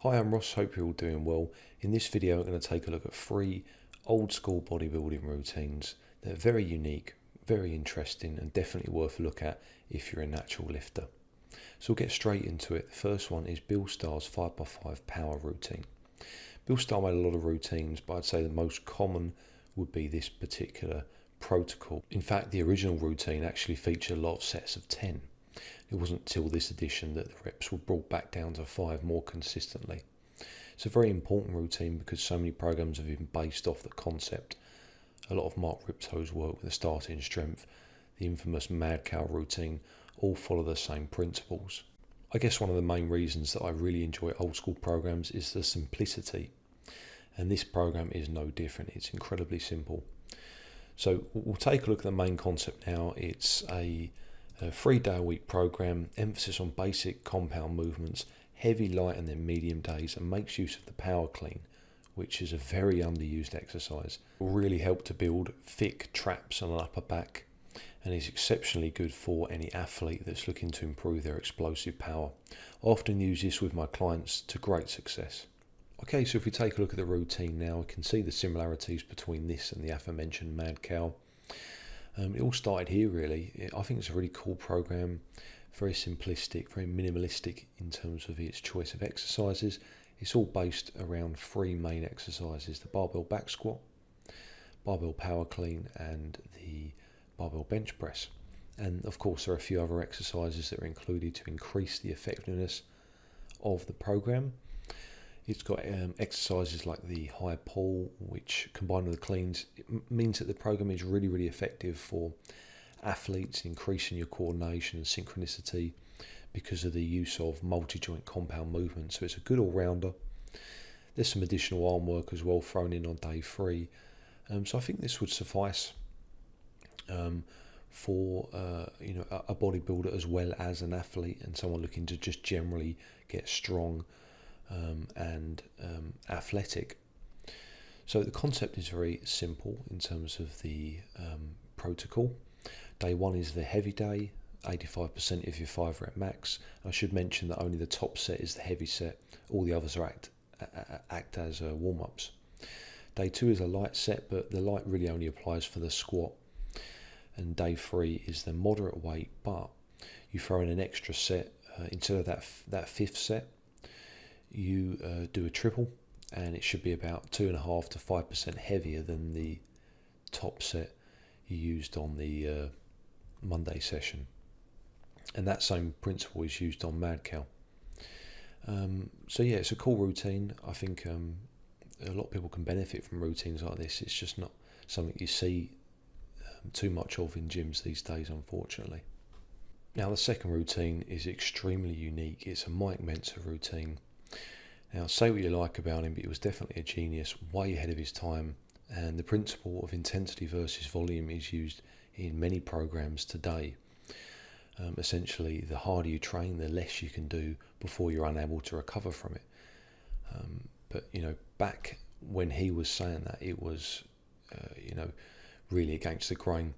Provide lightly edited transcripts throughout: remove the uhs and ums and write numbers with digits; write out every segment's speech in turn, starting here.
Hi, I'm Ross, hope you're all doing well. In this video I'm going to take a look at 3 old school bodybuilding routines. They're very unique, very interesting and definitely worth a look at if you're a natural lifter. So we'll get straight into it. The first one is Bill Starr's 5x5 power routine. Bill Starr made a lot of routines, but I'd say the most common would be this particular protocol. In fact, the original routine actually featured a lot of sets of 10. It wasn't until this edition that the reps were brought back down to 5 more consistently. It's a very important routine because so many programs have been based off the concept. A lot of Mark Rippetoe's work with the starting strength, the infamous mad cow routine, all follow the same principles. I guess one of the main reasons that I really enjoy old school programs is the simplicity, and this program is no different. It's incredibly simple. So we'll take a look at the main concept now. It's a 3-day-a-week program, emphasis on basic compound movements, heavy, light and then medium days, and makes use of the power clean, which is a very underused exercise. It will really help to build thick traps on an upper back and is exceptionally good for any athlete that's looking to improve their explosive power. I often use this with my clients to great success. Okay, so if we take a look at the routine now, we can see the similarities between this and the aforementioned mad cow. It all started here really. I think it's a really cool program, very simplistic, very minimalistic in terms of its choice of exercises. It's all based around 3 main exercises: the barbell back squat, barbell power clean and the barbell bench press. And of course there are a few other exercises that are included to increase the effectiveness of the program. It's got exercises like the high pull, which combined with the cleans, it means that the program is really effective for athletes, increasing your coordination and synchronicity because of the use of multi-joint compound movement. So it's a good all-rounder. There's some additional arm work as well thrown in on day 3. So I think this would suffice for a bodybuilder as well as an athlete and someone looking to just generally get strong and athletic. So the concept is very simple in terms of the protocol. Day 1 is the heavy day, 85% of your 5 rep max. I should mention that only the top set is the heavy set, all the others are act as warm-ups. Day 2 is a light set, but the light really only applies for the squat. And day 3 is the moderate weight, but you throw in an extra set instead of that 5th set. You do a triple, and it should be about 2.5 to 5% heavier than the top set you used on the Monday session. And that same principle is used on mad cow. So yeah, it's a cool routine. I think a lot of people can benefit from routines like this. It's just not something you see too much of in gyms these days, unfortunately. Now the second routine is extremely unique. It's a Mike Mentzer routine. Now, say what you like about him, but he was definitely a genius, way ahead of his time, and the principle of intensity versus volume is used in many programs today. Essentially, the harder you train, the less you can do before you're unable to recover from it. But back when he was saying that, it was, really against the grain.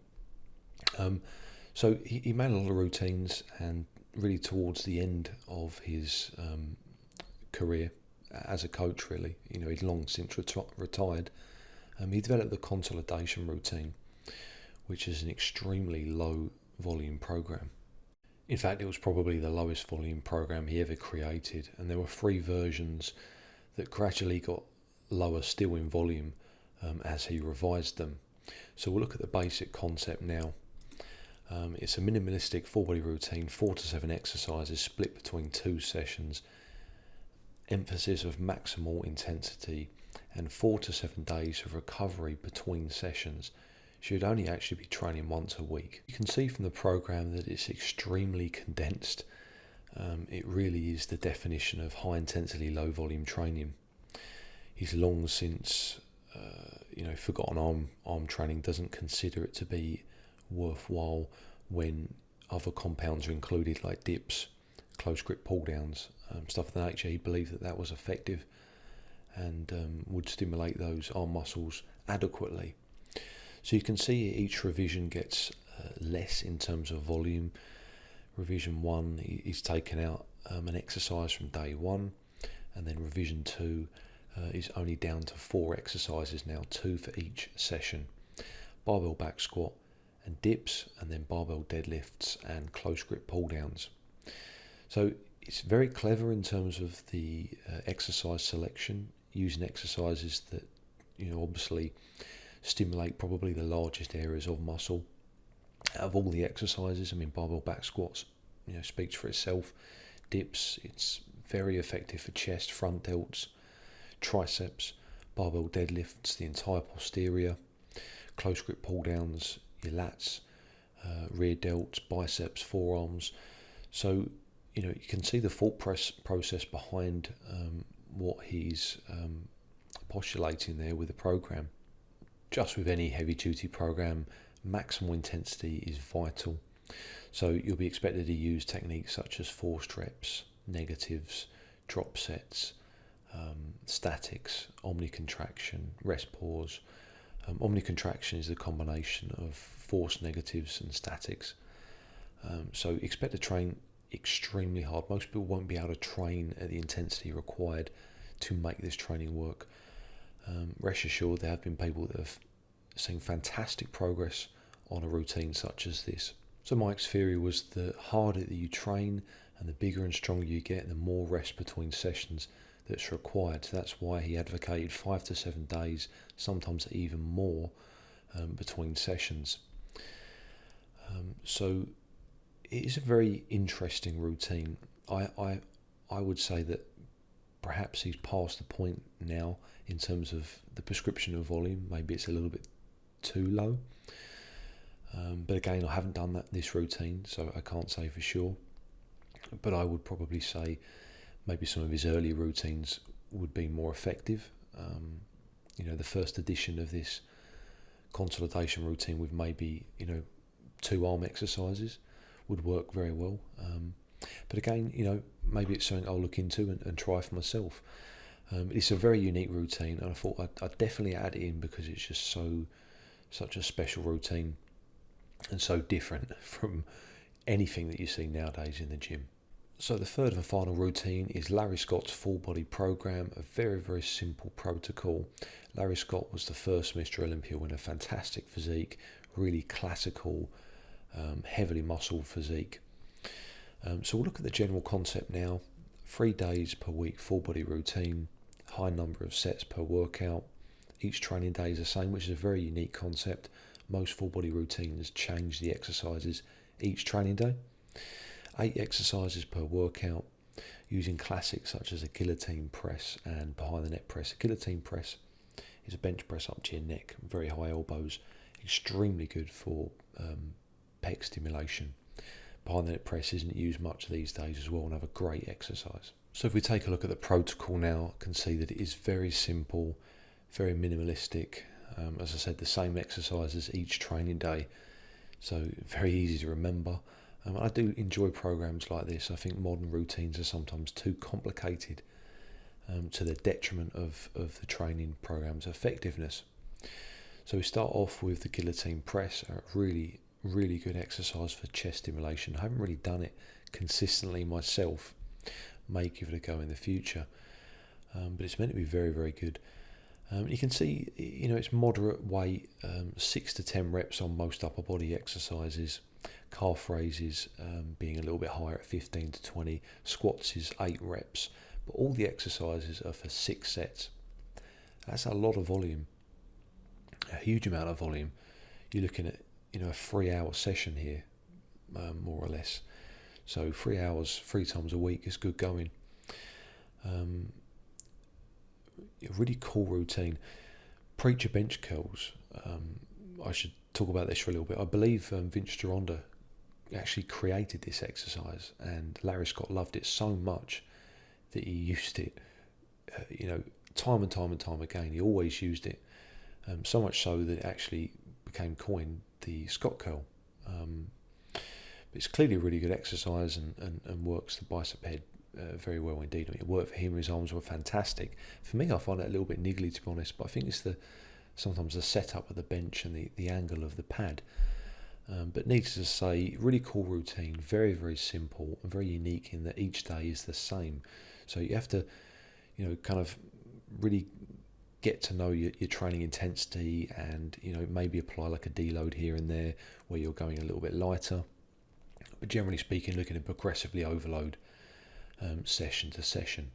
So he made a lot of routines, and really towards the end of his career as a coach, really, he'd long since retired. He developed the Consolidation routine, which is an extremely low volume program. In fact, it was probably the lowest volume program he ever created, and there were 3 versions that gradually got lower still in volume as he revised them. So we'll look at the basic concept now. It's a minimalistic full body routine, 4 to 7 exercises split between 2 sessions, emphasis of maximal intensity, and 4 to 7 days of recovery between sessions. Should only actually be training once a week. You can see from the program that it's extremely condensed. It really is the definition of high intensity, low volume training. He's long since forgotten arm training, doesn't consider it to be worthwhile when other compounds are included like dips, close grip pull downs, stuff of that nature. He believed that was effective and would stimulate those arm muscles adequately. So you can see each revision gets less in terms of volume. Revision 1, he's taken out an exercise from day 1 and then revision 2 is only down to 4 exercises now, 2 for each session. Barbell back squat and dips, and then barbell deadlifts and close grip pull downs. So it's very clever in terms of the exercise selection, using exercises that, obviously stimulate probably the largest areas of muscle. Out of all the exercises, barbell back squats, speaks for itself. Dips, it's very effective for chest, front delts, triceps. Barbell deadlifts, the entire posterior. Close grip pull downs, your lats, rear delts, biceps, forearms. So, you can see the thought process behind what he's postulating there with the program. Just with any heavy duty program, maximal intensity is vital. So you'll be expected to use techniques such as forced reps, negatives, drop sets, statics, omnicontraction, rest pause. Omnicontraction is the combination of forced negatives and statics. So expect to train extremely hard. Most people won't be able to train at the intensity required to make this training work. Rest assured, there have been people that have seen fantastic progress on a routine such as this. So Mike's theory was the harder that you train and the bigger and stronger you get, the more rest between sessions that's required. So that's why he advocated 5 to 7 days, sometimes even more, between sessions. So it is a very interesting routine. I would say that perhaps he's past the point now in terms of the prescription of volume. Maybe it's a little bit too low. But again, I haven't done this routine, so I can't say for sure. But I would probably say maybe some of his early routines would be more effective. The first edition of this consolidation routine with maybe 2 arm exercises would work very well. But again, maybe it's something I'll look into and try for myself. It's a very unique routine, and I thought I'd definitely add it in because it's just such a special routine and so different from anything that you see nowadays in the gym. So the third and final routine is Larry Scott's full body program, a very, very simple protocol. Larry Scott was the first Mr. Olympia winner, fantastic physique, really classical, heavily muscled physique. So we'll look at the general concept now. 3 days per week, full body routine, high number of sets per workout. Each training day is the same, which is a very unique concept. Most full body routines change the exercises each training day. 8 exercises per workout, using classics such as a guillotine press and behind the neck press. A guillotine press is a bench press up to your neck, very high elbows, extremely good for pec stimulation. Behind the neck press isn't used much these days as well, and have a great exercise. So if we take a look at the protocol now, I can see that it is very simple, very minimalistic. As I said, the same exercises each training day, so very easy to remember. I do enjoy programs like this. I think modern routines are sometimes too complicated to the detriment of the training program's effectiveness. So we start off with the guillotine press, a really, really good exercise for chest stimulation. I haven't really done it consistently myself. May give it a go in the future, but it's meant to be very, very good. You can see, it's moderate weight, 6 to 10 reps on most upper body exercises. Calf raises being a little bit higher at 15 to 20. Squats is 8 reps, but all the exercises are for 6 sets. That's a lot of volume, a huge amount of volume. You're looking at, a 3-hour session here, more or less. So 3 hours, 3 times a week is good going. A really cool routine. Preacher bench curls. I should talk about this for a little bit. I believe Vince Gironda actually created this exercise, and Larry Scott loved it so much that he used it, time and time again. He always used it, so much so that it actually became coined the Scott curl. But it's clearly a really good exercise and works the bicep head very well indeed. It worked for him. His arms were fantastic. For me, I find it a little bit niggly, to be honest, but I think it's sometimes the setup of the bench and the angle of the pad. But needless to say, really cool routine, very, very simple and very unique in that each day is the same. So you have to kind of really get to know your training intensity, and maybe apply like a deload here and there where you're going a little bit lighter, but generally speaking looking to progressively overload session to session.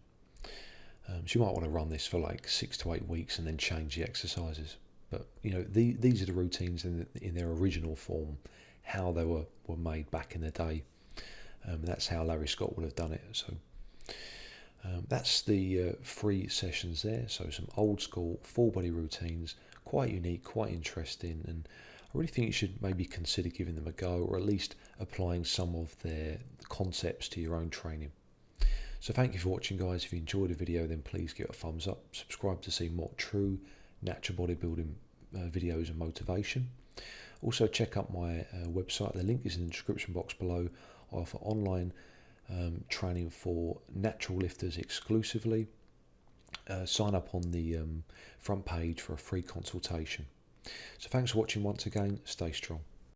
So you might want to run this for like 6 to 8 weeks and then change the exercises, but these are the routines in their original form, how they were made back in the day. That's how Larry Scott would have done it. So that's the 3 sessions there. So some old school full body routines, quite unique, quite interesting, and I really think you should maybe consider giving them a go, or at least applying some of their concepts to your own training. So thank you for watching, guys. If you enjoyed the video, then please give it a thumbs up. Subscribe to see more true natural bodybuilding videos and motivation. Also check out my website. The link is in the description box below. I offer online training for natural lifters exclusively. Sign up on the front page for a free consultation. So thanks for watching once again. Stay strong.